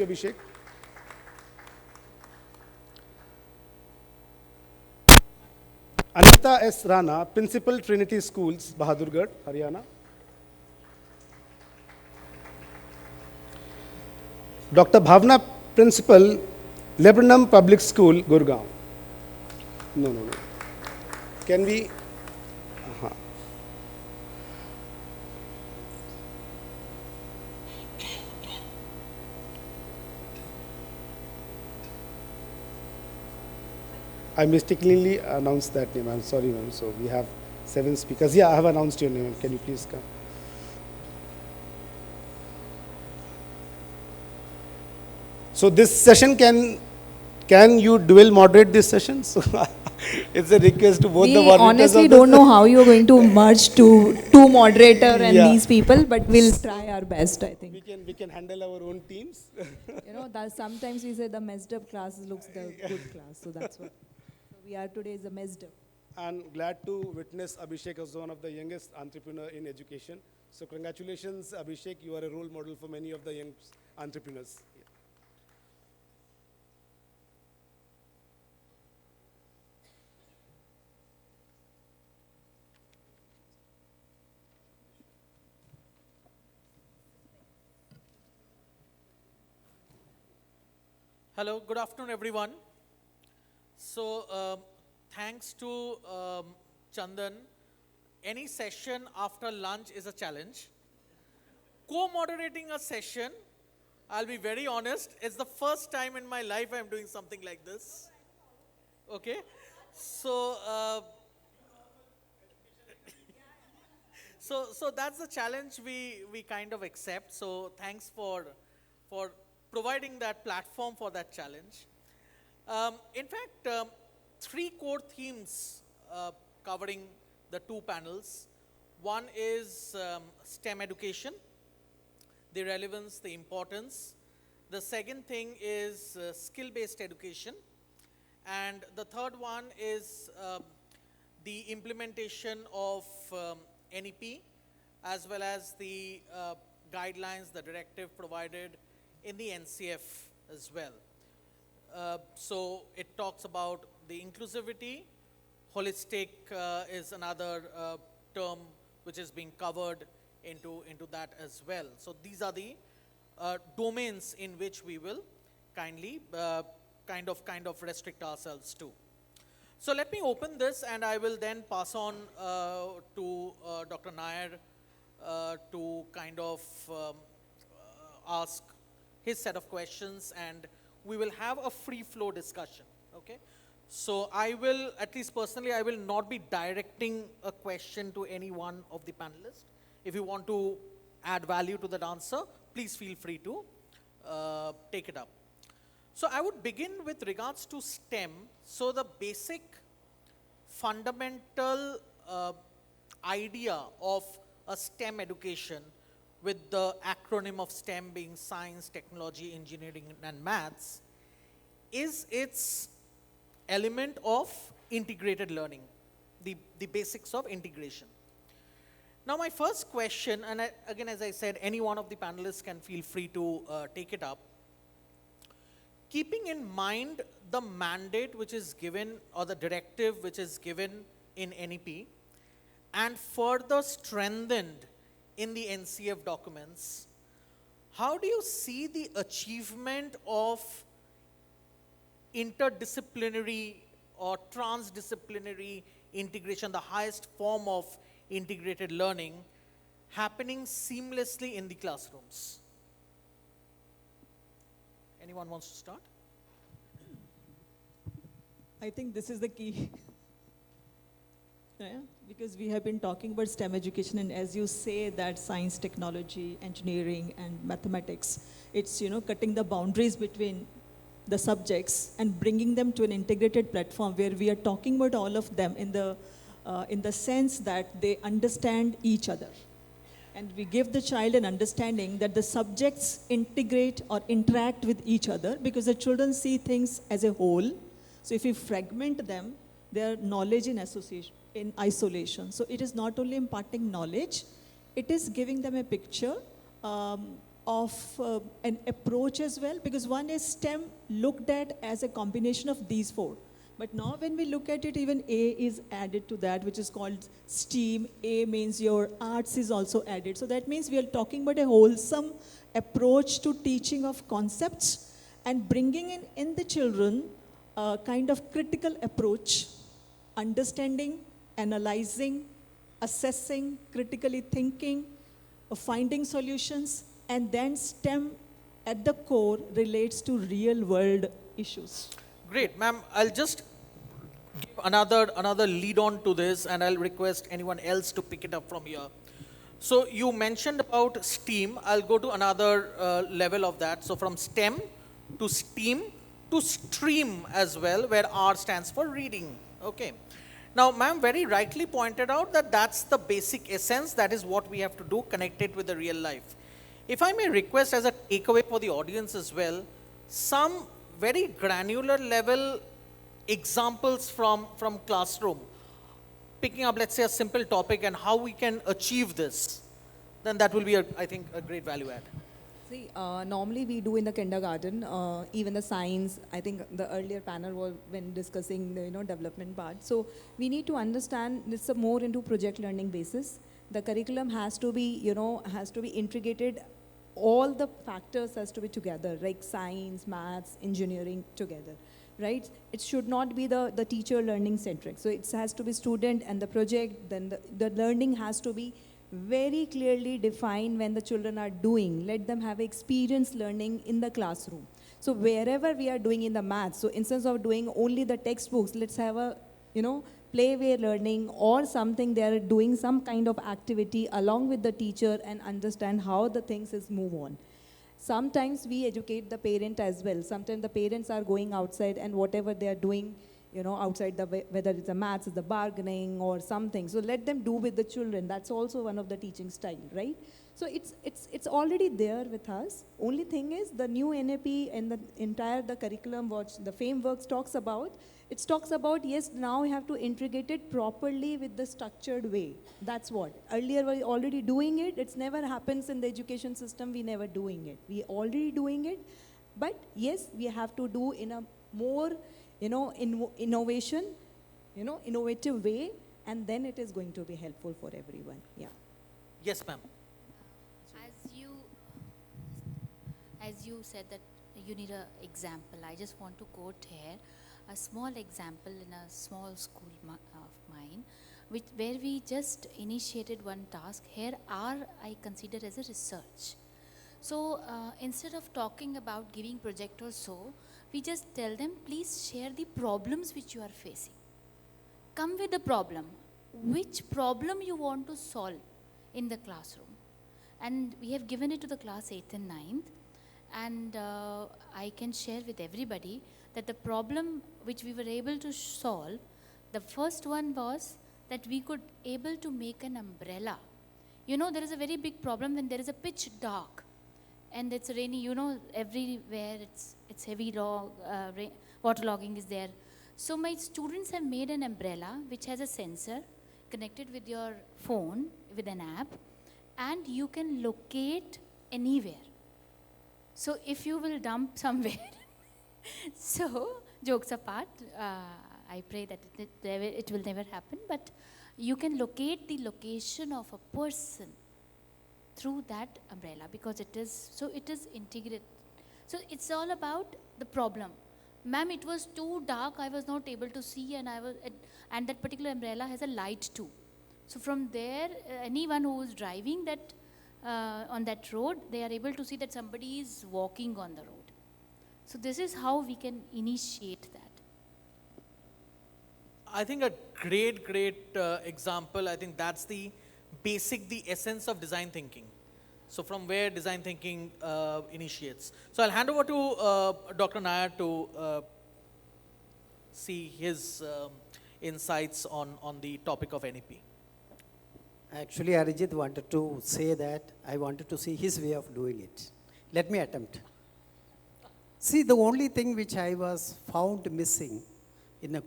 Abhishek. Anita S. Rana, Principal Trinity Schools, Bahadurgarh, Haryana. Dr. Bhavna, Principal, Laburnum Public School, Gurugram. No. Can we? I mistakenly announced that name. I'm sorry, ma'am. So we have 7 speakers. Yeah, I have announced your name. Can you please come? So this session, can you dual moderate this session? So it's a request to both the moderators. We honestly don't know how you are going to merge two moderator and these people, but we'll try our best, I think. We can handle our own teams. That sometimes we say the messed up class looks the good class, so that's what. We are today is a messed up. I'm glad to witness Abhishek as one of the youngest entrepreneur in education. So congratulations, Abhishek. You are a role model for many of the young entrepreneurs. Yeah. Hello, good afternoon, everyone. So, thanks to Chandan, any session after lunch is a challenge. Co-moderating a session, I'll be very honest, it's the first time in my life I'm doing something like this. Okay? So, so that's the challenge we kind of accept. So, thanks for providing that platform for that challenge. In fact, 3 core themes covering the 2 panels. One is STEM education, the relevance, the importance. The second thing is skill-based education. And the third one is the implementation of NEP, as well as the guidelines, the directive provided in the NCF as well. So it talks about the inclusivity. Holistic is another term which is being covered into that as well. So these are the domains in which we will kindly kind of restrict ourselves to. So let me open this, and I will then pass on to Dr. Nair to kind of ask his set of questions, and we will have a free flow discussion, okay? So I will, at least personally, I will not be directing a question to any one of the panelists. If you want to add value to that answer, please feel free to take it up. So I would begin with regards to STEM. So the basic fundamental idea of a STEM education, with the acronym of STEM being science, technology, engineering, and maths, is its element of integrated learning, the basics of integration. Now my first question, and again as I said, any one of the panelists can feel free to take it up. Keeping in mind the mandate which is given, or the directive which is given in NEP, and further strengthened in the NCF documents, how do you see the achievement of interdisciplinary or transdisciplinary integration, the highest form of integrated learning, happening seamlessly in the classrooms? Anyone wants to start? I think this is the key. Yeah, because we have been talking about STEM education, and as you say that science, technology, engineering, and mathematics, it's cutting the boundaries between the subjects and bringing them to an integrated platform where we are talking about all of them in the sense that they understand each other. And we give the child an understanding that the subjects integrate or interact with each other, because the children see things as a whole. So if we fragment them, their knowledge in association, in isolation. So it is not only imparting knowledge, it is giving them a picture of an approach as well, because one is STEM looked at as a combination of these four. But now when we look at it, even A is added to that, which is called STEAM. A means your arts is also added. So that means we are talking about a wholesome approach to teaching of concepts and bringing in the children a kind of critical approach, understanding, analyzing, assessing, critically thinking, finding solutions, and then STEM at the core relates to real world issues. Great, ma'am. I'll just give another lead on to this, and I'll request anyone else to pick it up from here. So you mentioned about STEAM. I'll go to another level of that. So from STEM to STEAM to STREAM as well, where R stands for reading. Okay. Now, ma'am very rightly pointed out that that's the basic essence. That is what we have to do, connect it with the real life. If I may request as a takeaway for the audience as well, some very granular level examples from classroom, picking up, let's say, a simple topic and how we can achieve this, then that will be, I think, a great value add. See, normally we do in the kindergarten, even the science. I think the earlier panel was when discussing the development part. So we need to understand this is more into project learning basis. The curriculum has to be has to be integrated. All the factors has to be together, like science, maths, engineering together, right? It should not be the teacher learning centric. So it has to be student and the project. Then the learning has to be very clearly defined when the children are doing. Let them have experience learning in the classroom. So wherever we are doing in the maths, so instead of doing only the textbooks, let's have a, playway learning or something. They are doing some kind of activity along with the teacher and understand how the things is move on. Sometimes we educate the parent as well. Sometimes the parents are going outside and whatever they are doing, outside whether it's a maths, it's the bargaining or something. So let them do with the children. That's also one of the teaching style, right? So it's already there with us. Only thing is the new NAP and the curriculum, what the frameworks talks about, it talks about, yes, now we have to integrate it properly with the structured way. That's what. Earlier we already doing it. It's never happens in the education system. We never doing it. We already doing it. But yes, we have to do in a more, innovation, innovative way. And then it is going to be helpful for everyone. Yeah. Yes, ma'am. As you said that you need an example, I just want to quote here a small example in a small school of mine, where we just initiated one task. Here I consider as a research. So instead of talking about giving project or so, we just tell them, please share the problems which you are facing. Come with the problem. Which problem you want to solve in the classroom? And we have given it to the class 8th and 9th. And I can share with everybody that the problem which we were able to solve, the first one was that we could able to make an umbrella. There is a very big problem when there is a pitch dark and it's rainy, everywhere it's heavy waterlogging is there. So my students have made an umbrella which has a sensor connected with your phone with an app, and you can locate anywhere. So if you will dump somewhere, so jokes apart, I pray that it will never happen, but you can locate the location of a person through that umbrella, because it is integrated. So it's all about the problem. Ma'am, it was too dark, I was not able to see, and that particular umbrella has a light too. So from there, anyone who is driving that on that road, they are able to see that somebody is walking on the road. So this is how we can initiate that. I think a great example. I think that's the essence of design thinking. So from where design thinking initiates. So I'll hand over to Dr. Nair to see his insights on the topic of NEP. Actually, Arijit wanted to say that I wanted to see his way of doing it. Let me attempt. See, the only thing which I was found missing in a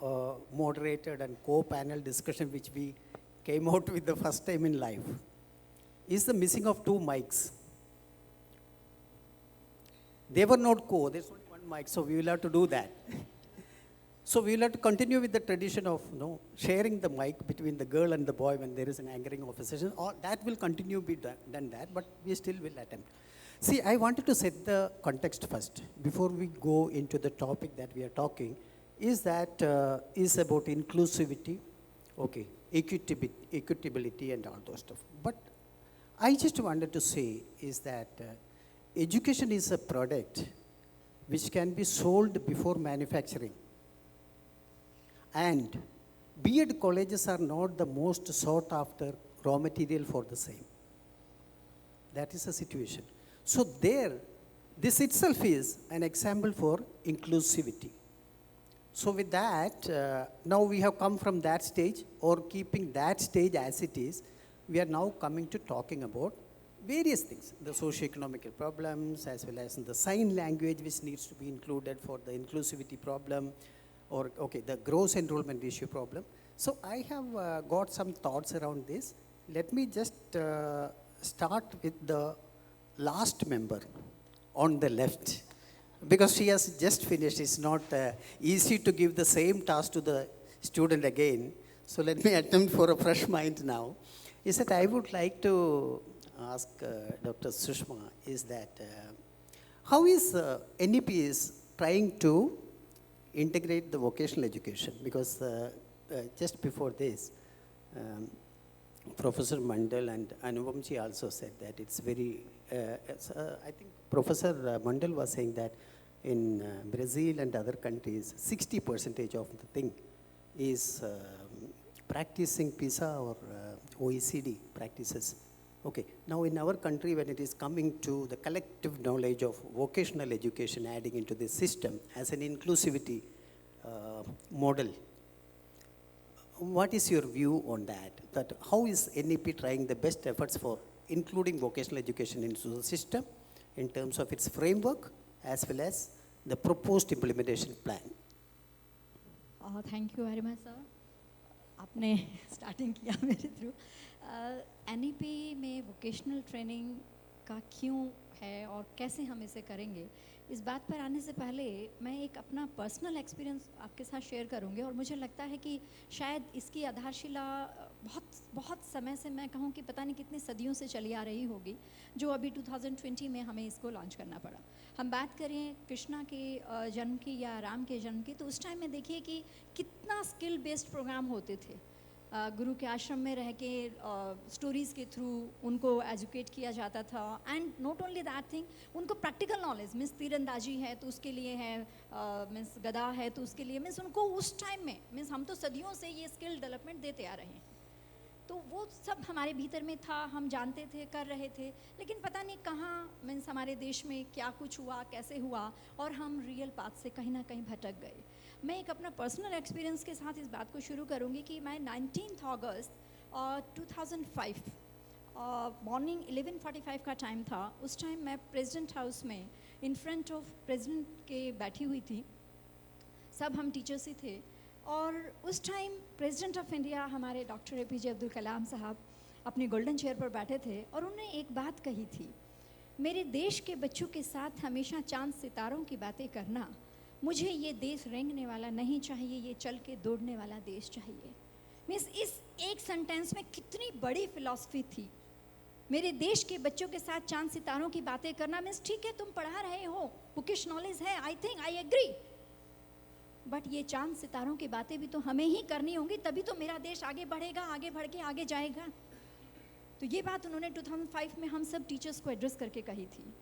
co-moderated and co-panel discussion which we came out with the first time in life is the missing of 2 mics. They were not there's only 1 mic, so we will have to do that. So we will have to continue with the tradition of sharing the mic between the girl and the boy when there is an angering of a session. Or that will continue be done that, but we still will attempt. See, I wanted to set the context first before we go into the topic that we are talking. Is that is about inclusivity, okay, equitability and all those stuff. But I just wanted to say is that education is a product which can be sold before manufacturing. And B.Ed colleges are not the most sought after raw material for the same. That is the situation. So this itself is an example for inclusivity. So with that, now we have come from that stage, or keeping that stage as it is, we are now coming to talking about various things, the socio-economical problems as well as the sign language which needs to be included for the inclusivity problem, or the gross enrollment issue problem. So I have got some thoughts around this. Let me just start with the last member on the left, because she has just finished. It's not easy to give the same task to the student again. So let me attempt for a fresh mind now. Is that I would like to ask Dr. Sushma is that how is NEP is trying to integrate the vocational education? Because just before this, Professor Mandal and Anupamji also said that it's very, I think Professor Mandal was saying that in Brazil and other countries, 60% of the thing is practicing PISA or OECD practices. Okay, now in our country, when it is coming to the collective knowledge of vocational education adding into this system as an inclusivity model, what is your view on that? That how is NEP trying the best efforts for including vocational education into the system in terms of its framework as well as the proposed implementation plan? Thank you very much, sir. आपने starting किया मेरे through NEP में vocational training का क्यों है और कैसे हम इसे करेंगे, इस बात पर आने से पहले मैं एक अपना पर्सनल एक्सपीरियंस आपके साथ शेयर करूंगी। और मुझे लगता है कि शायद इसकी आधारशिला बहुत समय से, मैं कहूँ कि पता नहीं कितनी सदियों से चली आ रही होगी, जो अभी 2020 में हमें इसको लॉन्च करना पड़ा। हम बात करें कृष्णा के जन्म की या राम के जन्म की, तो उस टाइम में देखिए कि कितना स्किल बेस्ड प्रोग्राम होते थे। गुरु के आश्रम में रह के स्टोरीज़ के थ्रू उनको एजुकेट किया जाता था। And not only that thing, उनको प्रैक्टिकल नॉलेज, मीन्स तीरंदाजी है तो उसके लिए है, मीन्स गदा है तो उसके लिए, मीन्स उनको उस टाइम में, मीन्स हम तो सदियों से ये स्किल डेवलपमेंट देते आ रहे हैं, तो वो सब हमारे भीतर में था, हम जानते थे, कर रहे थे। लेकिन पता नहीं कहाँ, मीन्स हमारे देश में क्या कुछ हुआ, कैसे हुआ, और हम रियल पाथ से कहीं ना कहीं भटक गए। मैं एक अपना पर्सनल एक्सपीरियंस के साथ इस बात को शुरू करूंगी कि मैं 19 अगस्त 2005 मॉर्निंग 11:45 का टाइम था। उस टाइम मैं प्रेसिडेंट हाउस में इन फ्रंट ऑफ प्रेसिडेंट के बैठी हुई थी, सब हम टीचर्स ही थे। और उस टाइम प्रेसिडेंट ऑफ इंडिया हमारे डॉक्टर APJ अब्दुल कलाम साहब अपने गोल्डन चेयर पर बैठे थे, और उन्होंने एक बात कही थी, मेरे देश के बच्चों के साथ हमेशा चांद सितारों की बातें करना, मुझे ये देश रेंगने वाला नहीं चाहिए, ये चल के दौड़ने वाला देश चाहिए। मीन्स इस एक सेंटेंस में कितनी बड़ी फिलॉसफी थी। मेरे देश के बच्चों के साथ चांद सितारों की बातें करना, मीन्स ठीक है तुम पढ़ा रहे हो, बुकिश नॉलेज है, I think I agree, but ये चांद सितारों की बातें भी तो हमें ही करनी होंगी, तभी तो मेरा देश आगे बढ़ेगा, आगे बढ़ के आगे जाएगा। तो ये बात उन्होंने 2005 में हम सब टीचर्स को एड्रेस करके कही थी।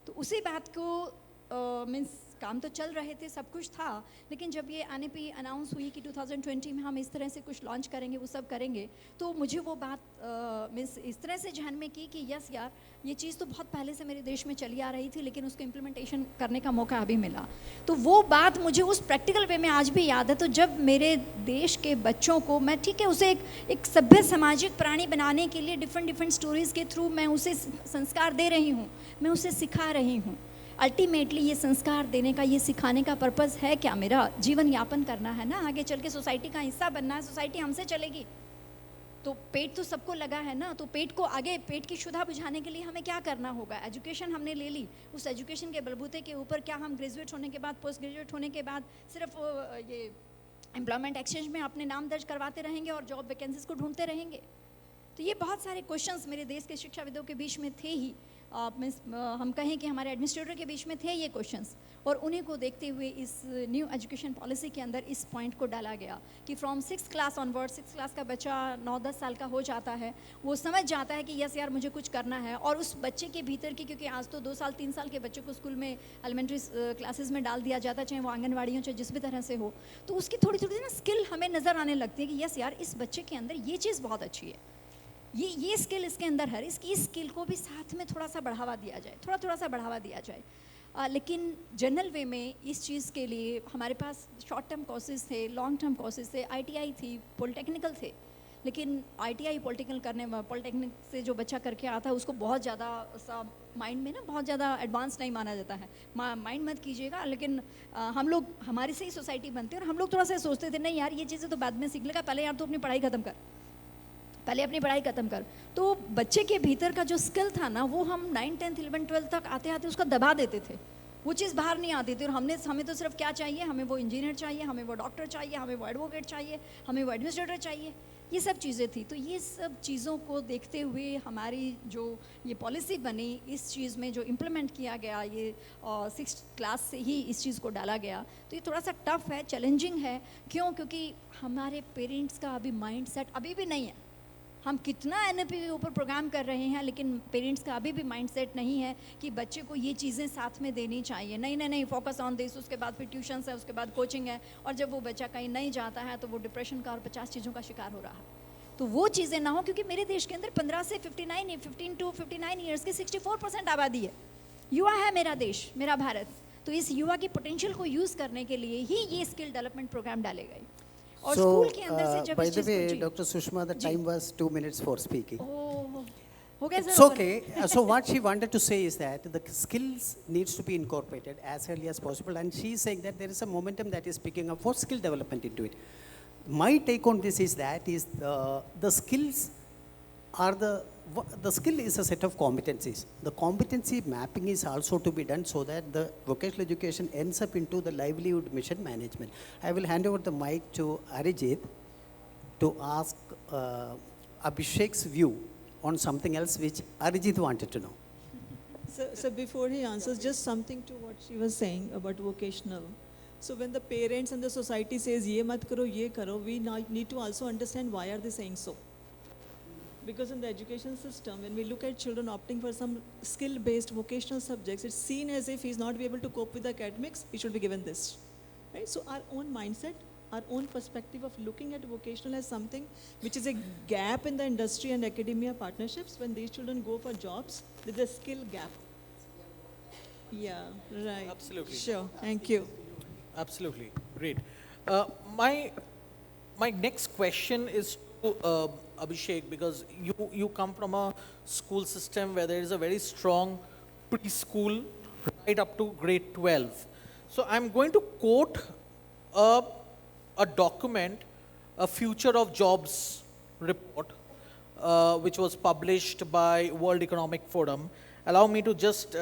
तो उसी बात को मीन्स काम तो चल रहे थे, सब कुछ था, लेकिन जब ये NEP अनाउंस हुई कि 2020 में हम इस तरह से कुछ लॉन्च करेंगे, वो सब करेंगे, तो मुझे वो बात मीन्स इस तरह से ध्यान में की कि यस यार, ये चीज़ तो बहुत पहले से मेरे देश में चली आ रही थी, लेकिन उसको इम्प्लीमेंटेशन करने का मौका अभी मिला। तो वो बात मुझे उस प्रैक्टिकल वे में आज भी याद है। तो जब मेरे देश के बच्चों को मैं, ठीक है, उसे एक सभ्य सामाजिक प्राणी बनाने के लिए डिफरेंट स्टोरीज़ के थ्रू मैं उसे संस्कार दे रही हूँ, मैं उसे सिखा रही हूँ, अल्टीमेटली ये संस्कार देने का, ये सिखाने का पर्पज़ है क्या? मेरा जीवन यापन करना है ना, आगे चल के सोसाइटी का हिस्सा बनना है, सोसाइटी हमसे चलेगी। तो पेट तो सबको लगा है ना, तो पेट को आगे, पेट की क्षुधा बुझाने के लिए हमें क्या करना होगा? एजुकेशन हमने ले ली, उस एजुकेशन के बलबूते के ऊपर क्या हम ग्रेजुएट होने के बाद, पोस्ट ग्रेजुएट होने के बाद सिर्फ ये एम्प्लॉयमेंट एक्सचेंज में अपने नाम दर्ज करवाते रहेंगे और जॉब वैकेंसीज को ढूंढते रहेंगे? तो ये बहुत सारे क्वेश्चंस मेरे देश के शिक्षाविदों के बीच में थे ही, हम कहें कि हमारे एडमिनिस्ट्रेटर के बीच में थे ये क्वेश्चंस, और उन्हीं को देखते हुए इस न्यू एजुकेशन पॉलिसी के अंदर इस पॉइंट को डाला गया कि from 6th class onward, 6th class का बच्चा 9-10 साल का हो जाता है, वो समझ जाता है कि यस यार मुझे कुछ करना है, और उस बच्चे के भीतर की, क्योंकि आज तो 2 साल 3 साल के बच्चों को स्कूल में एलिमेंट्री क्लासेस में डाल दिया जाता है, चाहे वो आंगनवाड़ी हो, चाहे जिस भी तरह से हो, तो उसकी थोड़ी थोड़ी ना स्किल हमें नज़र आने लगती है कि यस यार इस बच्चे के अंदर ये चीज़ बहुत अच्छी है, ये स्किल इसके अंदर है, इसकी स्किल को भी साथ में थोड़ा सा बढ़ावा दिया जाए, थोड़ा सा बढ़ावा दिया जाए। लेकिन जनरल वे में इस चीज़ के लिए हमारे पास शॉर्ट टर्म कोर्सेज थे, लॉन्ग टर्म कोर्सेज थे, ITI थी, पॉलिटेक्निकल थे, लेकिन ITI पॉलिटेक्निक से जो बच्चा करके आता है उसको बहुत ज़्यादा सा माइंड में ना बहुत ज़्यादा एडवांस नहीं माना जाता है। माइंड मत कीजिएगा, लेकिन हम लोग हमारी से ही सोसाइटी बनती है और हम लोग थोड़ा सा सोचते थे नहीं यार ये चीज़ें तो बाद में सीख लेगा, पहले यार तो अपनी पढ़ाई ख़त्म कर, पहले अपनी पढ़ाई ख़त्म कर। तो बच्चे के भीतर का जो स्किल था ना, वो हम 9th 10th 11th 12th तक आते आते उसका दबा देते थे, वो चीज़ बाहर नहीं आती थी, और हमें तो सिर्फ क्या चाहिए, हमें वो इंजीनियर चाहिए, हमें वो डॉक्टर चाहिए, हमें वो एडवोकेट चाहिए, हमें वो एडमिनिस्ट्रेटर चाहिए, ये सब चीज़ें थी। तो ये सब चीज़ों को देखते हुए हमारी जो ये पॉलिसी बनी, इस चीज़ में जो इम्प्लीमेंट किया गया, ये 6th क्लास से ही इस चीज़ को डाला गया, तो ये थोड़ा सा टफ है, चैलेंजिंग है। क्यों? क्योंकि हमारे पेरेंट्स का अभी माइंड सेट अभी भी नहीं है। हम कितना NLP के ऊपर प्रोग्राम कर रहे हैं, लेकिन पेरेंट्स का अभी भी माइंडसेट नहीं है कि बच्चे को ये चीज़ें साथ में देनी चाहिए। नहीं, फोकस ऑन दिस, उसके बाद फिर ट्यूशन्स है, उसके बाद कोचिंग है, और जब वो बच्चा कहीं नहीं जाता है तो वो डिप्रेशन का और 50 चीज़ों का शिकार हो रहा है। तो वो चीज़ें ना हो, क्योंकि मेरे देश के अंदर 15 से 15 to 59 ईयर्स की 64% आबादी है, युवा है मेरा देश, मेरा भारत। तो इस युवा की पोटेंशियल को यूज़ करने के लिए ही ये स्किल डेवलपमेंट प्रोग्राम डाले गए। और स्कूल के अंदर से जब by the way, Dr. Sushma, the time was 2 minutes for speaking. हो गया It's sir? okay. So what she wanted to say is that the skills needs to be incorporated as early as possible, and she is saying that there is a momentum that is picking up for skill development into it. My take on this is that the skills are the skill is a set of competencies. The competency mapping is also to be done so that the vocational education ends up into the livelihood mission management. I will hand over the mic to Arijit to ask Abhishek's view on something else which Arijit wanted to know. So before he answers, just something to what she was saying about vocational. So when the parents and the society says, ye mat karo, ye karo, we need to also understand why are they saying so. Because in the education system, when we look at children opting for some skill-based vocational subjects, it's seen as if he's not be able to cope with the academics, he should be given this. Right? So our own mindset, our own perspective of looking at vocational as something which is a gap in the industry and academia partnerships, when these children go for jobs, there's a skill gap. Yeah, right. Absolutely. Sure, thank you. Absolutely, great. My next question is to Abhishek, because you come from a school system where there is a very strong preschool right up to grade 12. So I'm going to quote a document, a Future of Jobs report, which was published by World Economic Forum. Allow me to just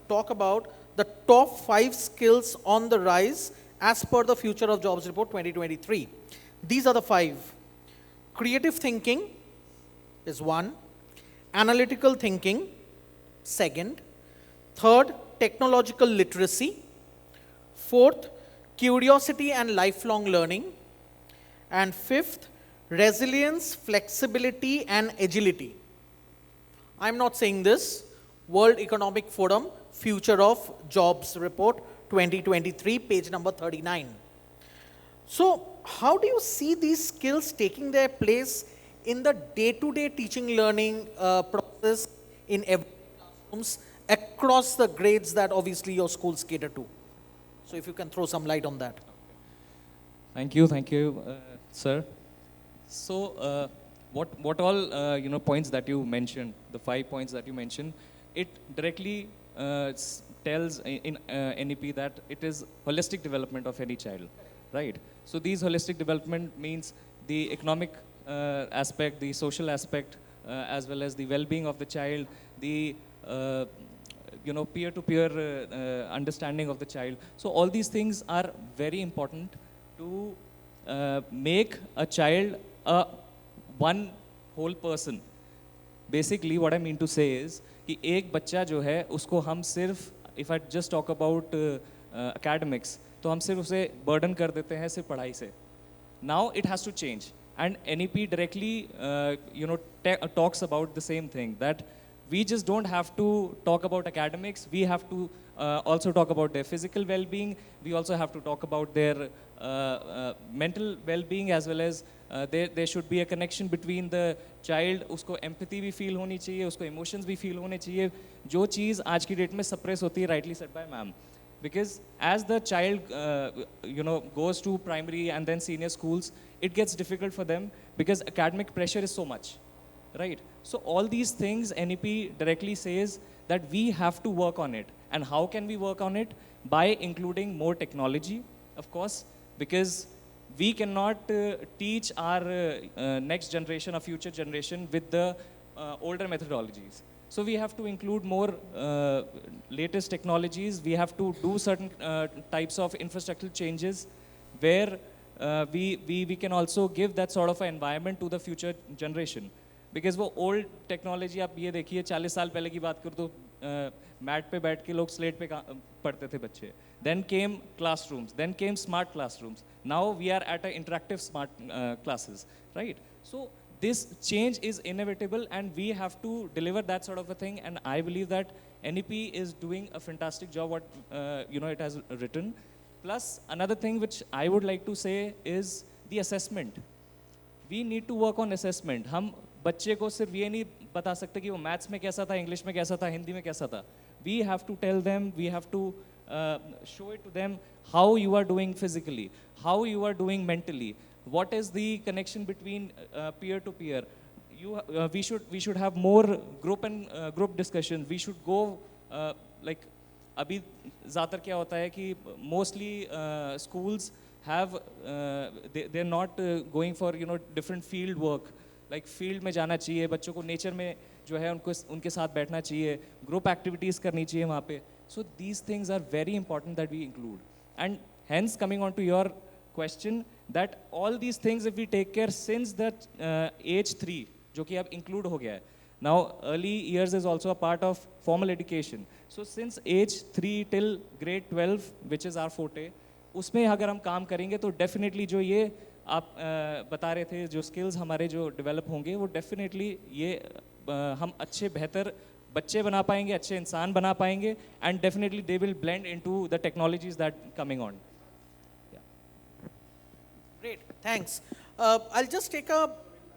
talk about the top 5 skills on the rise as per the Future of Jobs report 2023. These are the 5. Creative thinking is 1. Analytical thinking, 2nd. 3rd, technological literacy. 4th, curiosity and lifelong learning. And 5th, resilience, flexibility and agility. I'm not saying this. World Economic Forum, Future of Jobs report 2023, page number 39. So, how do you see these skills taking their place in the day-to-day teaching learning process in every classrooms across the grades that obviously your schools cater to? So, if you can throw some light on that. Thank you, sir. So, what all points that you mentioned, the 5 points that you mentioned, it directly tells in NEP that it is holistic development of any child, right? So these holistic development means the economic aspect, the social aspect, as well as the well-being of the child, the peer-to-peer understanding of the child. So all these things are very important to make a child a one whole person. Basically, what I mean to say is कि एक बच्चा जो है उसको हम सिर्फ if I just talk about academics, तो हम सिर्फ उसे burden कर देते हैं सिर्फ पढ़ाई से. Now it has to change, and NEP directly talks about the same thing, that we just don't have to talk about academics. We have to also talk about their physical well-being. We also have to talk about their mental well-being, as well as there should be a connection between the child. उसको empathy भी feel होनी चाहिए, उसको emotions भी feel होने चाहिए, जो चीज़ आज की डेट में suppress होती है, rightly said by ma'am. Because as the child goes to primary and then senior schools, it gets difficult for them because academic pressure is so much, right? So all these things NEP directly says that we have to work on it. And how can we work on it? By including more technology, of course, because we cannot teach our next generation, or future generation, with the older methodologies. So we have to include more latest technologies. We have to do certain types of infrastructural changes where we can also give that sort of an environment to the future generation. Because वो old technology, आप ये देखिए 40 साल पहले की बात करो तो मैट पे बैठ के लोग स्लेट पे पढ़ते थे बच्चे. Then came classrooms, then came smart classrooms. Now we are at an interactive smart classes, right? So this change is inevitable, and we have to deliver that sort of a thing. And I believe that NEP is doing a fantastic job. What it has written. Plus another thing which I would like to say is the assessment. We need to work on assessment. हम बच्चे को सिर्फ ये नहीं बता सकते कि वो मैथ्स में कैसा था, इंग्लिश में कैसा था, हिंदी में कैसा था. We have to tell them, we have to show it to them how you are doing physically, how you are doing mentally, what is the connection between peer to peer. We should have more group discussion. We should go like अभी ज़्यादातर क्या होता है कि mostly schools have they're not going for different field work. Like field में जाना चाहिए, बच्चों को nature में जो है उनके साथ बैठना चाहिए, group activities करनी चाहिए वहाँ पे. So these things are very important that we include. And hence, coming on to your question, that all these things if we take care since that age 3, जो कि अब include हो गया है. Now early years is also a part of formal education. So since age 3 till grade 12, which is our forte, उसमें अगर हम काम करेंगे तो definitely जो ये आप बता रहे थे जो skills हमारे जो develop होंगे वो definitely ये हम अच्छे बेहतर बच्चे बना पाएंगे, अच्छे इंसान बना पाएंगे, and definitely they will blend into the technologies that coming on. Yeah. Great, thanks. I'll just take a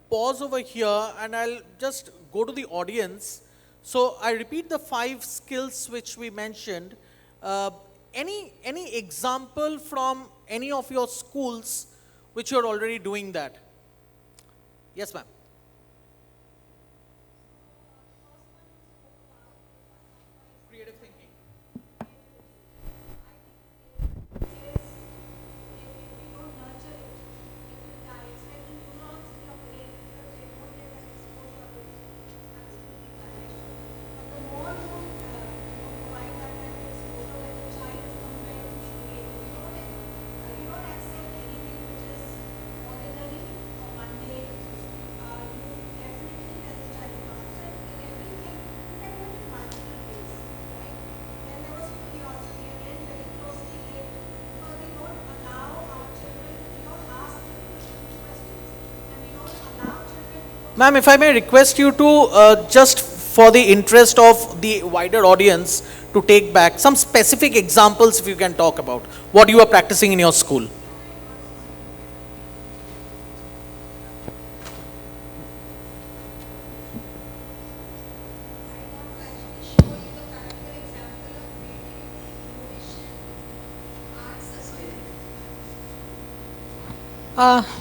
pause over here and I'll just go to the audience. So I repeat the 5 skills which we mentioned. Any example from any of your schools which you're already doing that? Yes, ma'am. Creative thinking. Ma'am, if I may request you to just for the interest of the wider audience to take back some specific examples if you can talk about what you are practicing in your school.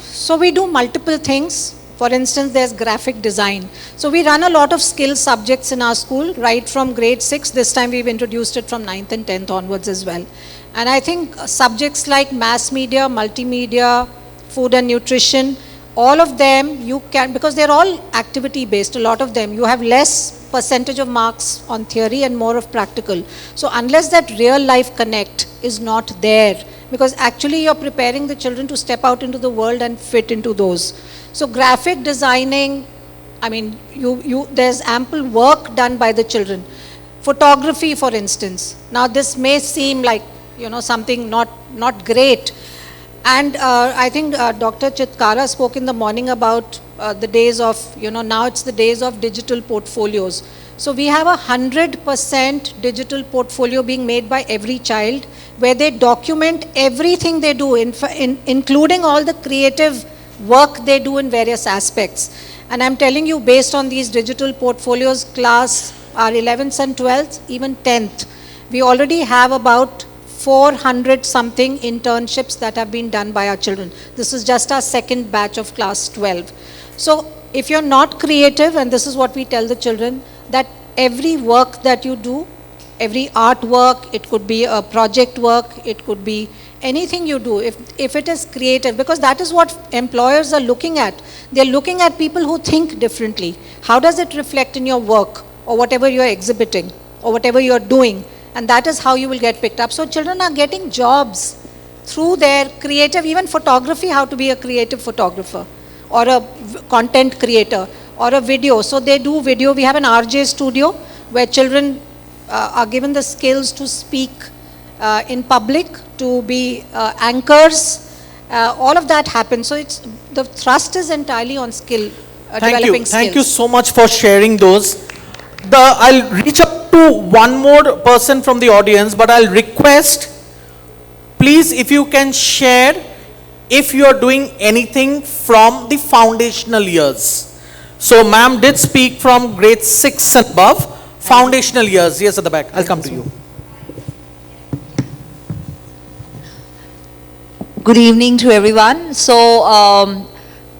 So we do multiple things. For instance, there's graphic design. So we run a lot of skill subjects in our school, right from grade 6. This time we've introduced it from 9th and 10th onwards as well. And I think subjects like mass media, multimedia, food and nutrition, all of them you can, because they're all activity based, a lot of them, you have less percentage of marks on theory and more of practical. So unless that real life connect is not there, because actually you're preparing the children to step out into the world and fit into those. So graphic designing, I mean, there's ample work done by the children. Photography, for instance. Now this may seem like, something not great. And I think Dr. Chitkara spoke in the morning about the days of, now it's the days of digital portfolios. So we have 100% digital portfolio being made by every child, where they document everything they do, including all the creative work they do in various aspects. And I'm telling you, based on these digital portfolios, class, our 11th and 12th, even 10th, we already have about 400 something internships that have been done by our children. This is just our second batch of class 12. So if you're not creative, and this is what we tell the children, that every work that you do, every artwork, it could be a project work, it could be anything you do, if it is creative, because that is what employers are looking at. They're looking at people who think differently. How does it reflect in your work, or whatever you're exhibiting, or whatever you're doing? And that is how you will get picked up. So children are getting jobs through their creative, even photography, how to be a creative photographer, or a content creator, or a video. So they do video. We have an RJ studio where children are given the skills to speak in public, to be anchors. All of that happens. So the thrust is entirely on skill, developing skills. Thank you so much for sharing those. I'll reach up to one more person from the audience, but I'll request, please, if you can share if you are doing anything from the foundational years. So ma'am did speak from grade 6 and above, foundational years. Yes, at the back. I'll come to you. Good evening to everyone. So,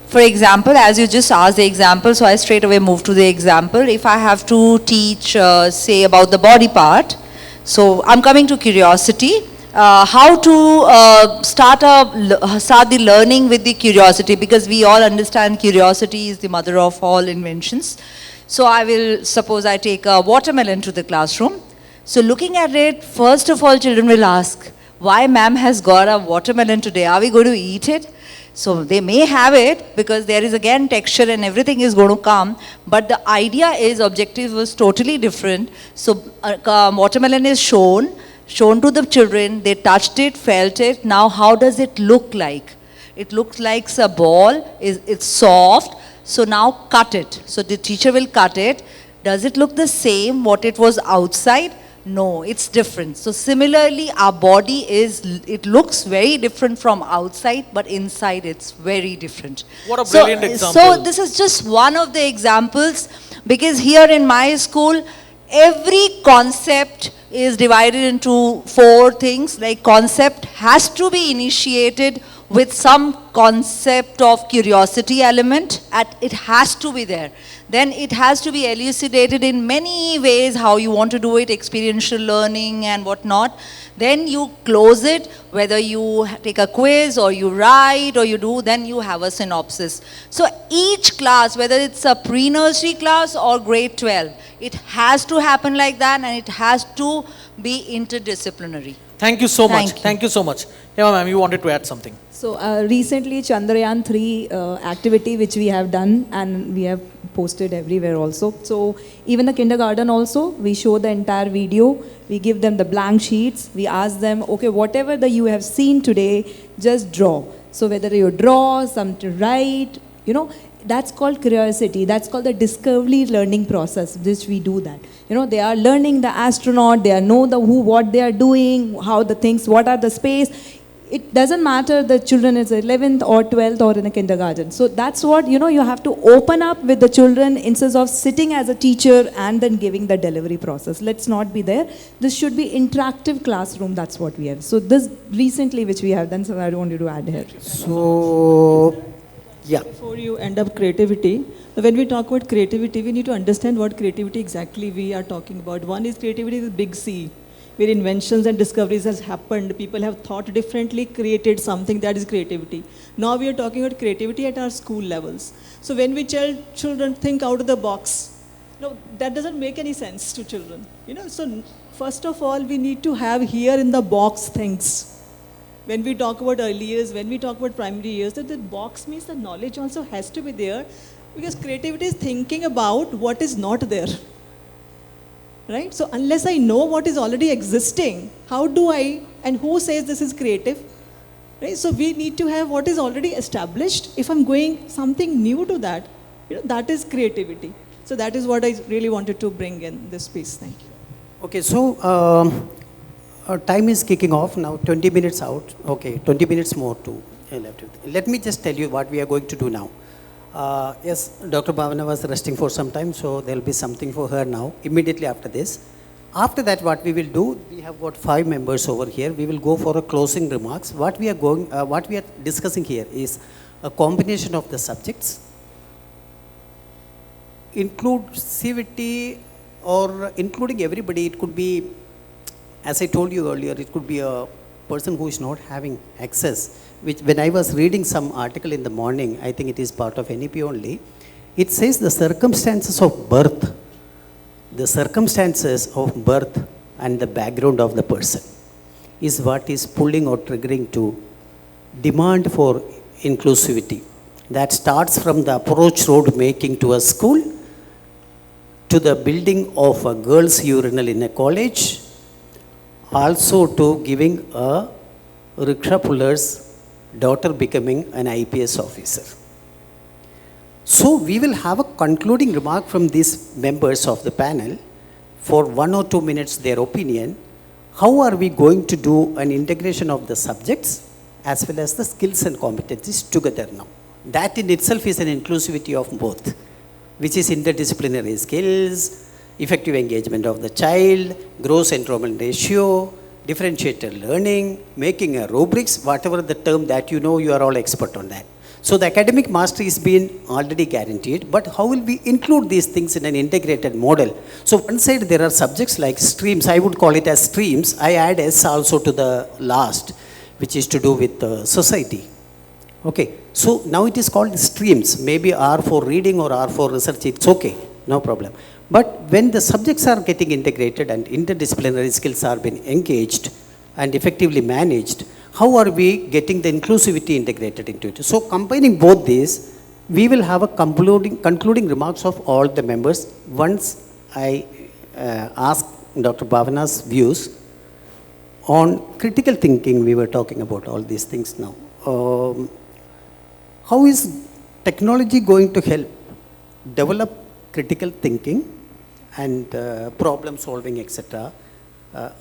for example, as you just asked the example, so I straight away move to the example. If I have to teach, say, about the body part, so I'm coming to curiosity. How to start the learning with the curiosity, because we all understand curiosity is the mother of all inventions. So I will, suppose I take a watermelon to the classroom. So looking at it, first of all, children will ask, why ma'am has got a watermelon today? Are we going to eat it? So they may have it because there is again texture and everything is going to come, but the idea is, objective was totally different. So watermelon is shown to the children, they touched it, felt it. Now how does it look like? It looks like a ball, it's soft. So now cut it. So the teacher will cut it. Does it look the same what it was outside? No, it's different. So similarly, our body it looks very different from outside, but inside it's very different. What a brilliant example. So this is just one of the examples, because here in my school, every concept is divided into 4 things. Like concept has to be initiated with some concept of curiosity element, it has to be there. Then it has to be elucidated in many ways, how you want to do it, experiential learning and whatnot. Then you close it, whether you take a quiz or you write or you do, then you have a synopsis. So each class, whether it's a pre-nursery class or grade 12, it has to happen like that, and it has to be interdisciplinary. Thank you so much. Thank you so much. Hema ma'am, you wanted to add something. So recently Chandrayaan 3 activity which we have done, and we have posted everywhere also. So even the kindergarten also, we show the entire video, we give them the blank sheets, we ask them, okay, whatever you have seen today, just draw. So whether you draw, some to write, that's called curiosity. That's called the discovery learning process, which we do that. They are learning the astronaut, they know what they are doing, how the things, what are the space. It doesn't matter the children is 11th or 12th or in a kindergarten. So that's what, you have to open up with the children instead of sitting as a teacher and then giving the delivery process. Let's not be there. This should be interactive classroom. That's what we have. So this recently which we have done, so I don't want you to add here. So Yeah. Before you end up creativity, when we talk about creativity, we need to understand what creativity exactly we are talking about. One is creativity with big C, where inventions and discoveries has happened. People have thought differently, created something, that is creativity. Now we are talking about creativity at our school levels. So when we tell children think out of the box, no, that doesn't make any sense to children. So first of all, we need to have here in the box things. When we talk about early years, when we talk about primary years, that the box means the knowledge also has to be there, because creativity is thinking about what is not there. Right? So unless I know what is already existing, how do I, and who says this is creative? Right? So we need to have what is already established. If I'm going something new to that, that is creativity. So that is what I really wanted to bring in this piece. Thank you. Okay, so time is kicking off now, 20 minutes out. Okay, 20 minutes more to left. Let me just tell you what we are going to do now. Yes, Dr. Bhavna was resting for some time, so there will be something for her now, immediately after this. After that, what we will do, we have got 5 members over here. We will go for a closing remarks. What we are discussing here is a combination of the subjects, inclusivity, or including everybody. It could be, as I told you earlier, it could be a person who is not having access, which when I was reading some article in the morning, I think it is part of NEP only, it says the circumstances of birth and the background of the person is what is pulling or triggering to demand for inclusivity. That starts from the approach road making to a school, to the building of a girls' urinal in a college, also to giving a rickshaw puller's daughter becoming an IPS officer. So we will have a concluding remark from these members of the panel for 1 or 2 minutes their opinion. How are we going to do an integration of the subjects as well as the skills and competencies together now? That in itself is an inclusivity of both, which is interdisciplinary skills, effective engagement of the child, gross enrollment ratio, differentiated learning, making a rubrics, whatever the term that you know, you are all expert on that. So the academic mastery is being already guaranteed, but how will we include these things in an integrated model? So one side there are subjects like streams, I would call it as streams. I add S also to the last, which is to do with society. Okay, so now it is called streams, maybe R for reading or R for research, it's okay, no problem. But when the subjects are getting integrated and interdisciplinary skills are being engaged and effectively managed, how are we getting the inclusivity integrated into it? So combining both these, we will have a concluding remarks of all the members. Once I ask Dr. Bhavna's views on critical thinking, we were talking about all these things now. How is technology going to help develop critical thinking and problem solving, etc.?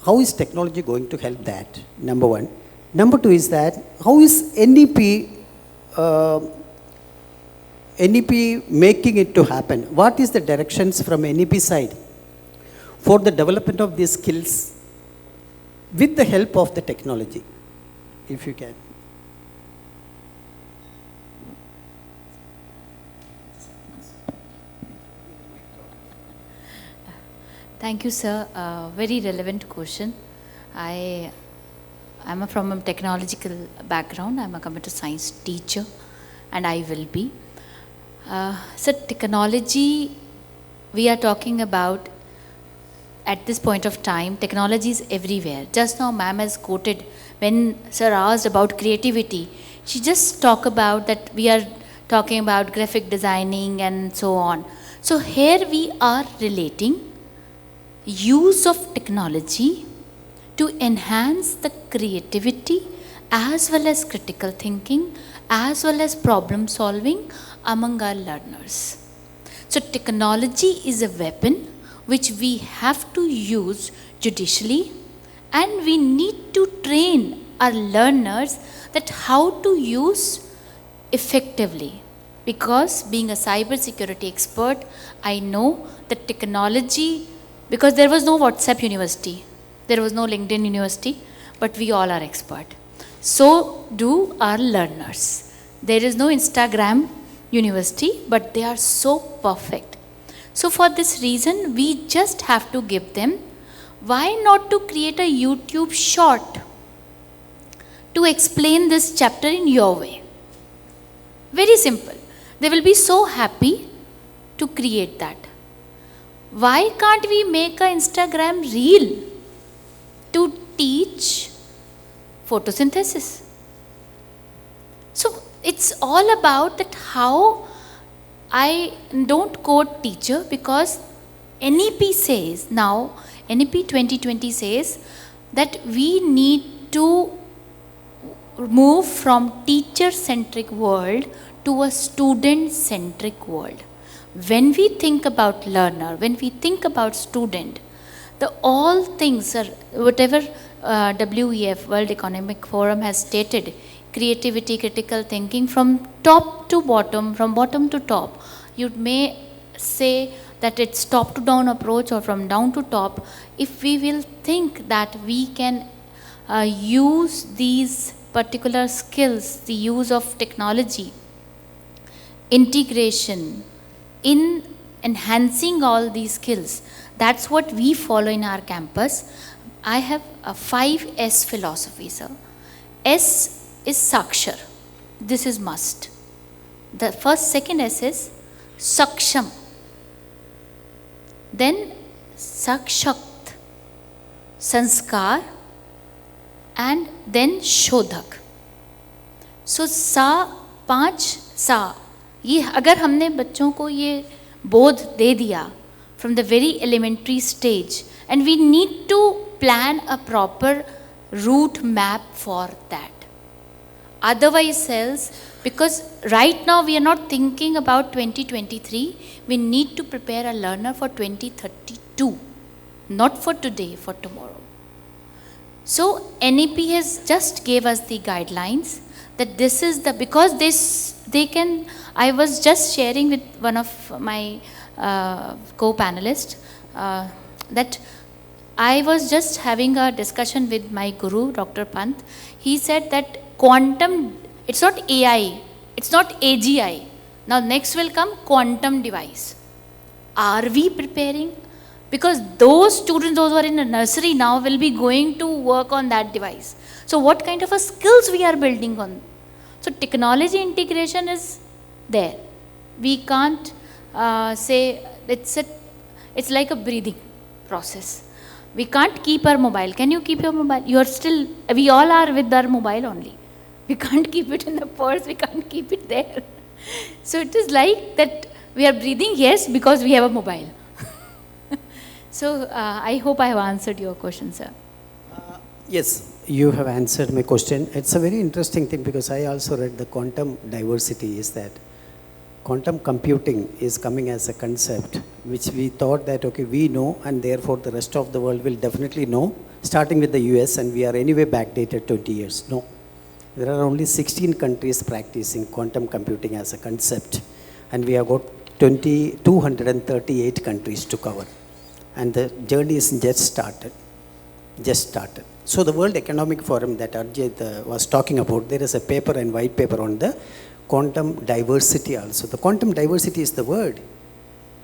How is technology going to help that? Number one. Number two is that how is NEP making it to happen? What is the directions from NEP side for the development of these skills with the help of the technology, if you can? Thank you, sir. Very relevant question. I'm from a technological background. I'm a computer science teacher, and I will be. So technology, we are talking about at this point of time, technology is everywhere. Just now, ma'am has quoted when sir asked about creativity. She just talked about that we are talking about graphic designing and so on. So here we are relating use of technology to enhance the creativity as well as critical thinking as well as problem solving among our learners. So technology is a weapon which we have to use judicially, and we need to train our learners that how to use effectively. Because being a cyber security expert, I know that technology, because there was no WhatsApp university, there was no LinkedIn university, but we all are expert. So do our learners. There is no Instagram university, but they are so perfect. So for this reason, we just have to give them, why not to create a YouTube short to explain this chapter in your way? Very simple. They will be so happy to create that. Why can't we make an Instagram reel to teach photosynthesis? So it's all about that how I don't quote teacher, because NEP says now, NEP 2020 says that we need to move from teacher-centric world to a student-centric world. When we think about learner, when we think about student, the all things are, whatever WEF, World Economic Forum has stated, creativity, critical thinking, from top to bottom, from bottom to top. You may say that it's top to down approach or from down to top. If we will think that we can use these particular skills, the use of technology, integration, in enhancing all these skills, that's what we follow in our campus. I have a 5S philosophy, sir. S is Sakshar. This is must. The second S is Saksham. Then Sakshakt, Sanskar, and then Shodhak. So सा 5 सा, ये अगर हमने बच्चों को ये बोध दे दिया from the very elementary stage, and we need to plan a proper route map for that. Otherwise else, because right now we are not thinking about 2023, we need to prepare a learner for 2032, not for today, for tomorrow. So NEP has just gave us the guidelines that this is the, because this, they can, I was just sharing with one of my co-panelists that I was just having a discussion with my guru, Dr. Pant. He said that quantum, it's not AI, it's not AGI. Now next will come quantum device. Are we preparing? Because those students, those who are in a nursery now will be going to work on that device. So what kind of a skills we are building on? So technology integration is there. We can't say it's like a breathing process. We can't keep our mobile. Can you keep your mobile? You are still, we all are with our mobile only. We can't keep it in the purse, we can't keep it there. So it is like that we are breathing, yes, because we have a mobile. So I hope I have answered your question, sir. Yes, you have answered my question. It's a very interesting thing because I also read the quantum diversity is that quantum computing is coming as a concept which we thought that, okay, we know and therefore the rest of the world will definitely know, starting with the US, and we are anyway backdated 20 years. No. There are only 16 countries practicing quantum computing as a concept, and we have got 238 countries to cover. And the journey is just started. So the World Economic Forum that Arijit was talking about, there is a paper and white paper on the quantum diversity also. The quantum diversity is the word.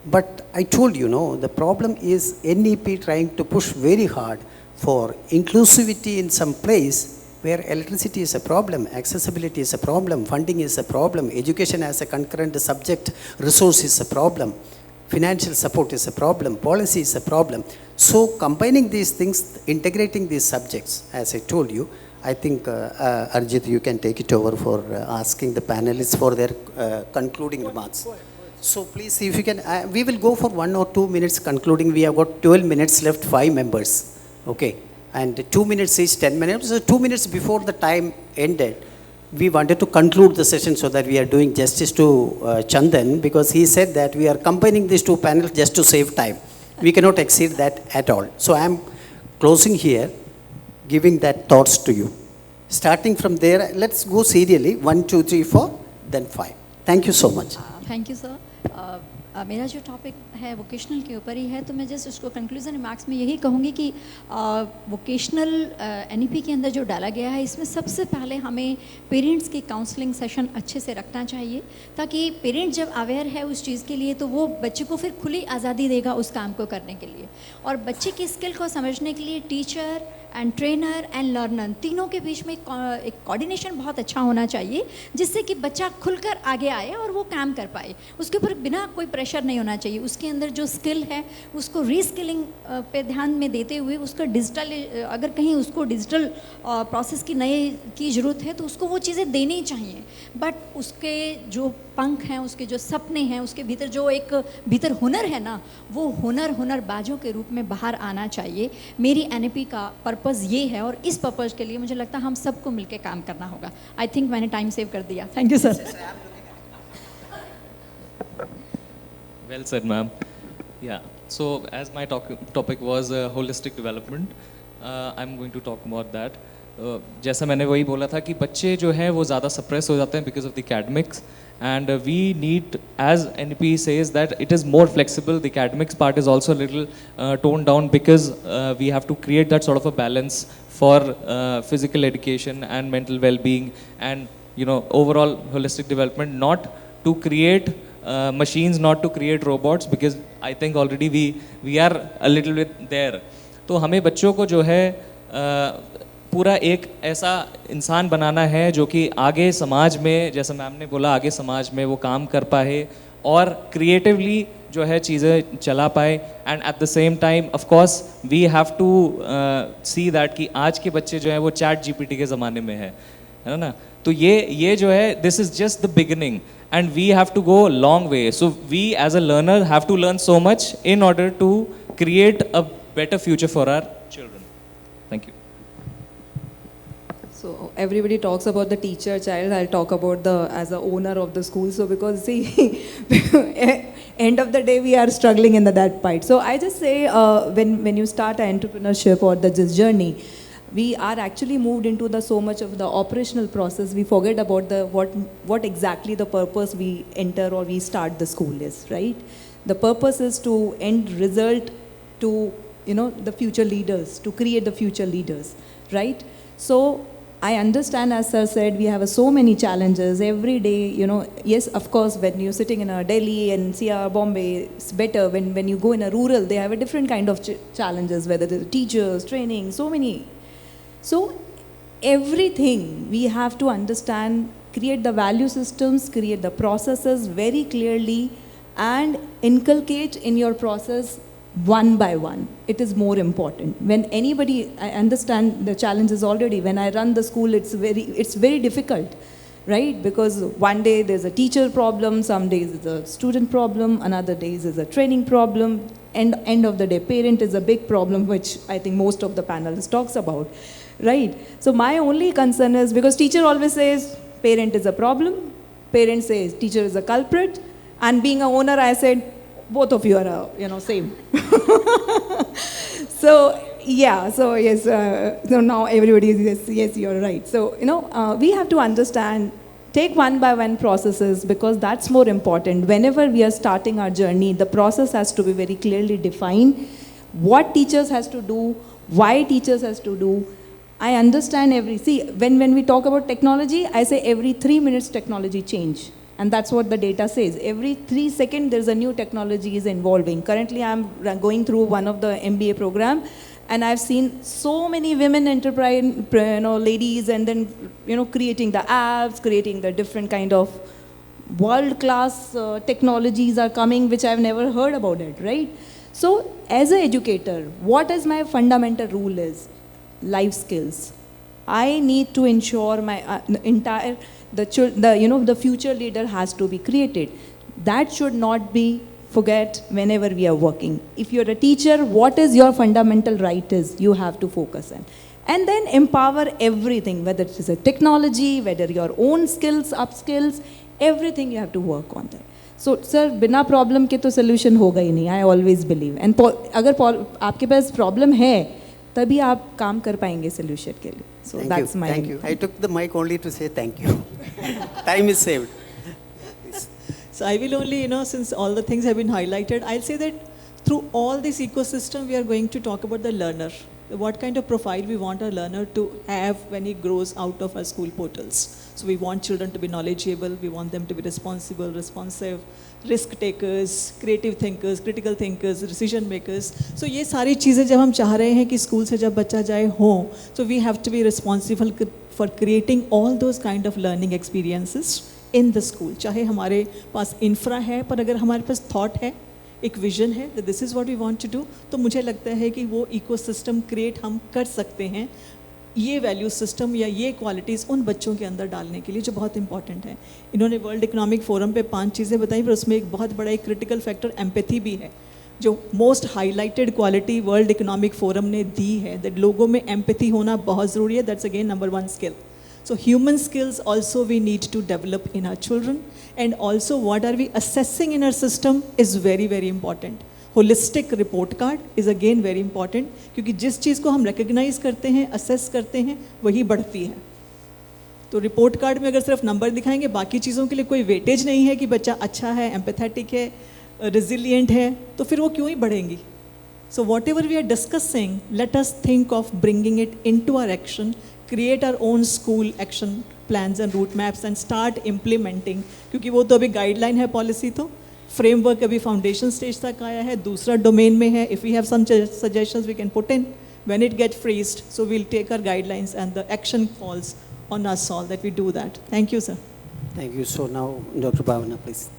But I told you, the problem is NEP trying to push very hard for inclusivity in some place where electricity is a problem, accessibility is a problem, funding is a problem, education as a concurrent subject resource is a problem, financial support is a problem, policy is a problem. So combining these things, integrating these subjects, as I told you, I think Arijit, you can take it over for asking the panelists for their concluding remarks. So please, if you can, we will go for 1 or 2 minutes concluding. We have got 12 minutes left, 5 members. Okay. And 2 minutes is 10 minutes. So 2 minutes before the time ended, we wanted to conclude the session so that we are doing justice to Chandan, because he said that we are combining these two panels just to save time. We cannot exceed that at all. So I am closing here, giving that thoughts to you. Starting from there, let's go serially. 1, 2, 3, 4, then 5. Thank you so much. Thank you, sir. मेरा जो topic है vocational के ऊपर ही है, तो मैं just उसको conclusion remarks में यही कहूँगी कि वोकेशनल एनईपी के अंदर जो डाला गया है, इसमें सबसे पहले हमें पेरेंट्स की काउंसलिंग सेशन अच्छे से रखना चाहिए, ताकि पेरेंट जब अवेयर है उस चीज़ के लिए तो वो बच्चे को फिर खुली आज़ादी देगा उस काम को करने के लिए। और बच्चे की स्किल को समझने के लिए teacher and trainer and learner तीनों के बीच में एक कोऑर्डिनेशन बहुत अच्छा होना चाहिए, जिससे कि बच्चा खुलकर आगे आए और वो काम कर पाए। उसके ऊपर बिना कोई प्रेशर नहीं होना चाहिए। उसके अंदर जो स्किल है उसको रीस्किलिंग पे ध्यान में देते हुए उसका डिजिटल, अगर कहीं उसको डिजिटल प्रोसेस की ज़रूरत है तो उसको वो चीज़ें देनी चाहिए। बट उसके जो पंख हैं, उसके जो सपने हैं, उसके भीतर जो एक भीतर हुनर है ना, वो हुनरबाजों के रूप में बाहर आना चाहिए। मेरी एनईपी का पर्पज़ ये है और इस पर्पज़ के लिए मुझे लगता है हम सबको मिलकर काम करना होगा। आई थिंक मैंने टाइम सेव कर दिया। Thank you sir. Well said, ma'am. Yeah. So, as my topic was holistic development, I'm going to talk about that. जैसा मैंने वही बोला था कि बच्चे जो हैं वो ज़्यादा suppress हो जाते हैं because of the academics, and we need, as NP says, that it is more flexible. The academics part is also a little toned down because we have to create that sort of a balance for physical education and mental well-being, and overall holistic development, not to create machines, not to create robots, because I think already we are a little bit there. तो हमें बच्चों को जो है पूरा एक ऐसा इंसान बनाना है जो कि आगे समाज में, जैसा मैम ने बोला, आगे समाज में वो काम कर पाए और क्रिएटिवली जो है चीज़ें चला पाए। And at the same time of course we have to see that कि आज के बच्चे जो है वो चैट जीपीटी के ज़माने में है ना। तो ये जो है, this is just the beginning and we have to go a long way. So we as a learner have to learn so much in order to create a better future for our children. Thank you. So everybody talks about the teacher child. I'll talk about as a owner of the school. So because see, end of the day we are struggling in that part. So I just say when you start an entrepreneurship or this journey, we are actually moved into so much of the operational process. We forget about what exactly the purpose we enter or we start the school is, right? The purpose is to end result to the future leaders, to create the future leaders, right? So I understand, as sir said, we have so many challenges every day. Yes, of course, when you're sitting in a Delhi and NCR, Bombay, it's better. When you go in a rural, they have a different kind of challenges, whether the teachers, training, so many. So everything we have to understand, create the value systems, create the processes very clearly, and inculcate in your process one by one. It is more important. When anybody, I understand the challenges already. When I run the school, it's very difficult, right? Because one day there's a teacher problem, some days it's a student problem, another days is a training problem, and end of the day, parent is a big problem, which I think most of the panelists talks about. Right. So my only concern is, because teacher always says parent is a problem, parent says teacher is a culprit, and being a owner, I said both of you are same. So yeah. So yes. So now everybody is yes, you're right. So we have to understand, take one by one processes, because that's more important. Whenever we are starting our journey, the process has to be very clearly defined. What teachers has to do, why teachers has to do. I understand when we talk about technology, I say every 3 minutes technology change. And that's what the data says. Every 3 seconds there's a new technology is evolving. Currently I'm going through one of the MBA program, and I've seen so many women entrepreneur ladies, and then creating the apps, creating the different kind of world-class technologies are coming, which I've never heard about it, right? So as an educator, what is my fundamental rule is life skills. I need to ensure my the future leader has to be created. That should not be forget whenever we are working. If you're a teacher, what is your fundamental right is you have to focus on. And then empower everything, whether it is a technology, whether your own skills, upskills, everything you have to work on that. So sir, बिना problem के तो solution होगा ही नहीं. I always believe. And अगर आपके पास problem है, तभी आप काम कर पाएंगे solution के लिए. So that's my. Thank you. I took the mic only to say thank you. Time is saved. So I will only, since all the things have been highlighted, I'll say that through all this ecosystem, we are going to talk about the learner. What kind of profile we want our learner to have when he grows out of our school portals. So we want children to be knowledgeable, we want them to be responsible, responsive, risk takers, creative thinkers, critical thinkers, decision makers. So ये सारी चीज़ें जब हम चाह रहे हैं कि school से जब बच्चा जाए हो, so we have to be responsible for creating all those kind of learning experiences in the school. चाहे हमारे पास infra है, पर अगर हमारे पास thought है, एक विजन है that this is what we want to do, तो मुझे लगता है कि वो इकोसिस्टम क्रिएट हम कर सकते हैं ये वैल्यू सिस्टम या ये क्वालिटीज़ उन बच्चों के अंदर डालने के लिए जो बहुत इंपॉर्टेंट है. इन्होंने वर्ल्ड इकोनॉमिक फोरम पे 5 चीज़ें बताई, पर उसमें एक बहुत बड़ा एक क्रिटिकल फैक्टर एम्पैथी भी है, जो most highlighted quality world economic forum ने दी है, दैट लोगों में एम्पैथी होना बहुत ज़रूरी है. That's again number 1 skill. So human skills also we need to develop in our children, and also what are we assessing in our system is very very important. Holistic report card is again very important, क्योंकि जिस चीज़ को हम recognize करते हैं, assess करते हैं, वही बढ़ती है. तो रिपोर्ट कार्ड में अगर सिर्फ नंबर दिखाएंगे, बाकी चीज़ों के लिए कोई वेटेज नहीं है कि बच्चा अच्छा है, एम्पैथेटिक है, resilient है, तो फिर वो क्यों ही बढ़ेंगी. So whatever we are discussing, let us think of bringing it into our action, create our own school action plans and route maps and start implementing. क्योंकि वो तो अभी गाइडलाइन है, पॉलिसी तो फ्रेमवर्क अभी फाउंडेशन स्टेज तक आया है, दूसरा डोमेन में है. If we have some suggestions we can put in when it gets freezed, so we'll take our guidelines and the action falls on us all that we do that. Thank you, sir. Thank you. So now, Dr. Bhavna, please.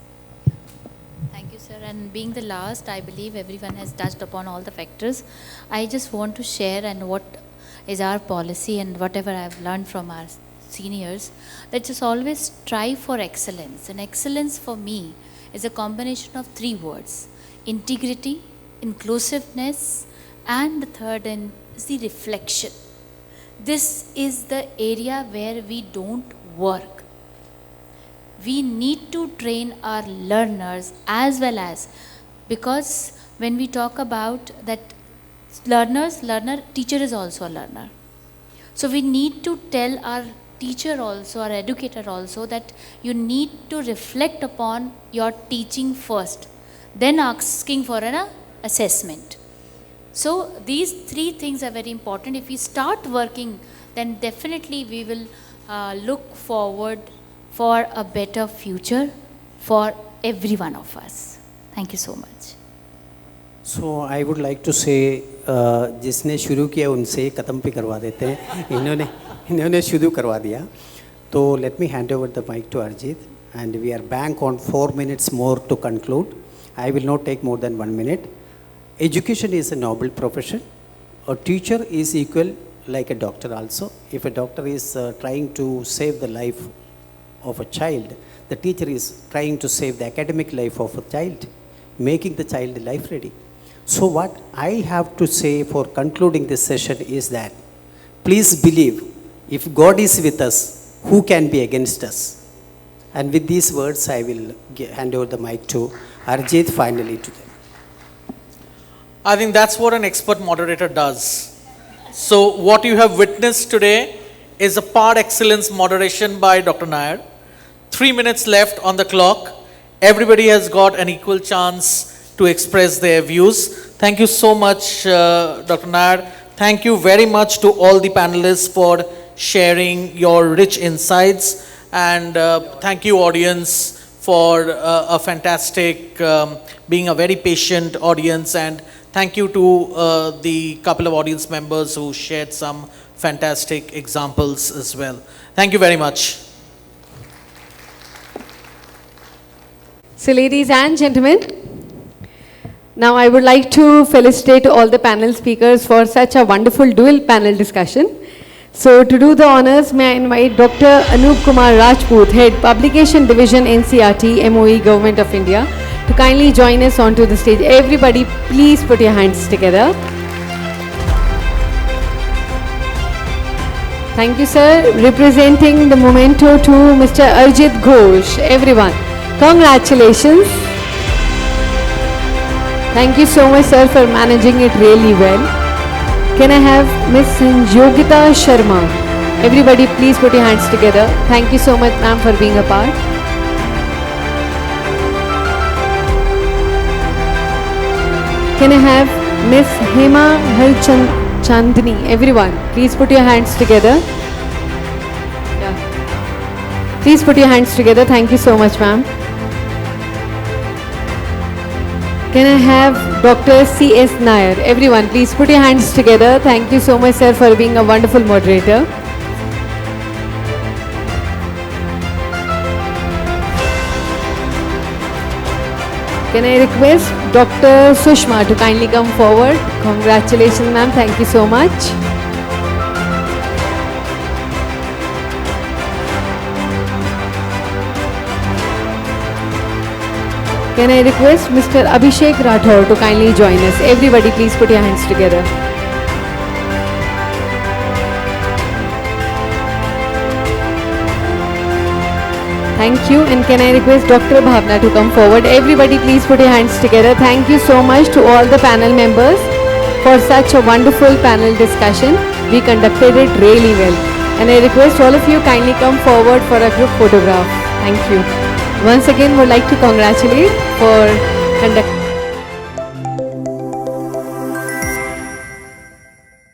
Thank you, sir. And being the last, I believe everyone has touched upon all the factors. I just want to share and what is our policy and whatever I've learned from our seniors, that just always strive for excellence. And excellence for me is a combination of 3 words: integrity, inclusiveness, and the third is the reflection. This is the area where we don't work. We need to train our learners as well as, because when we talk about that learner, teacher is also a learner. So we need to tell our teacher also, our educator also, that you need to reflect upon your teaching first, then asking for an assessment. So these 3 things are very important. If we start working, then definitely we will look forward for a better future for every one of us. Thank you so much. So I would like to say, जिसने शुरू किया उनसे ख़त्म भी करवा देते हैं. इन्होंने शुरू करवा दिया. तो let me hand over the mic to Arijit, and we are bank on 4 minutes more to conclude. I will not take more than 1 minute. Education is a noble profession. A teacher is equal like a doctor also. If a doctor is trying to save the life of a child, the teacher is trying to save the academic life of a child, making the child life ready. So what I have to say for concluding this session is that please believe, if God is with us, who can be against us? And with these words, I will hand over the mic to Arijit finally today. I think that's what an expert moderator does. So what you have witnessed today is a par excellence moderation by Dr. Nair. 3 minutes left on the clock. Everybody has got an equal chance to express their views. Thank you so much, Dr. Nair. Thank you very much to all the panelists for sharing your rich insights. And thank you, audience, for a fantastic, being a very patient audience. And thank you to the couple of audience members who shared some fantastic examples as well. Thank you very much. So ladies and gentlemen, now I would like to felicitate all the panel speakers for such a wonderful dual panel discussion. So to do the honors, may I invite Dr. Anup Kumar Rajput, Head Publication Division NCRT, MOE, Government of India, to kindly join us onto the stage. Everybody, please put your hands together. Thank you, sir. Representing the memento to Mr. Arijit Ghosh. Everyone, congratulations. Thank you so much, sir, for managing it really well. Can I have Miss Sanyogita Sharma? Everybody, please put your hands together. Thank you so much, ma'am, for being a part. Can I have Miss Hema Harchandani? Everyone, please put your hands together. Yeah. Please put your hands together. Thank you so much, ma'am. Can I have Dr. C.S.Nair? Everyone, please put your hands together. Thank you so much, sir, for being a wonderful moderator. Can I request Dr. Sushma to kindly come forward? Congratulations, ma'am. Thank you so much. Can I request Mr. Abhishek Rathor to kindly join us? Everybody, please put your hands together. Thank you. And can I request Dr. Bhavna to come forward? Everybody, please put your hands together. Thank you so much to all the panel members for such a wonderful panel discussion. We conducted it really well. And I request all of you kindly come forward for a group photograph. Thank you. Once again, would like to congratulate for conducting